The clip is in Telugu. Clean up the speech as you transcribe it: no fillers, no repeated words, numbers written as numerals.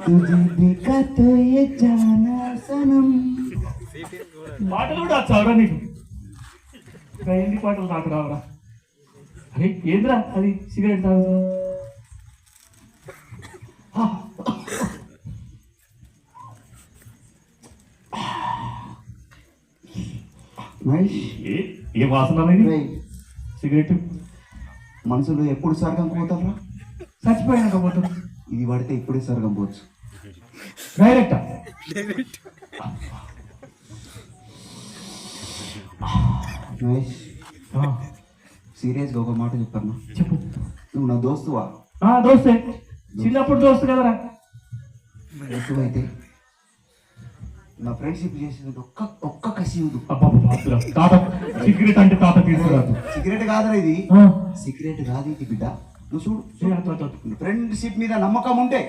तुझे देखा तो ये जाना सनम పాటలు కూడా వచ్చావురా నీకు ఇంకా హిందీ పాటలు నాకు రావురా అరే ఏంద్రా అది సిగరెట్ తాగుతా మహేష్ ఏ వాసన అనేది రేయ్, సిగరెట్ మనుషులు ఎప్పుడు స్వర్గం పోతారా? చచ్చిపోయాక పోతుంది ఇది పడితే ఇప్పుడే స్వర్గం పోవచ్చు. డైరెక్ట్ మహేష్ సీరియస్గా ఒక మాట చెప్పన్నా, చెప్పు నువ్వు నా దోస్తువా? దోస్తే చిన్నప్పుడు దోస్తు కదరా దోస్తు అయితే నా ఫ్రెండ్షిప్ చేసేది ఒక్క కసి ఉంది. తాత సిగరెట్ అంటే తాత తీసుకురాదు సిగరెట్ కాదురా ఇది, సిగరెట్ కాదు ఇది బిడ్డ. నువ్వు చూడు, ఫ్రెండ్షిప్ మీద నమ్మకం ఉంటే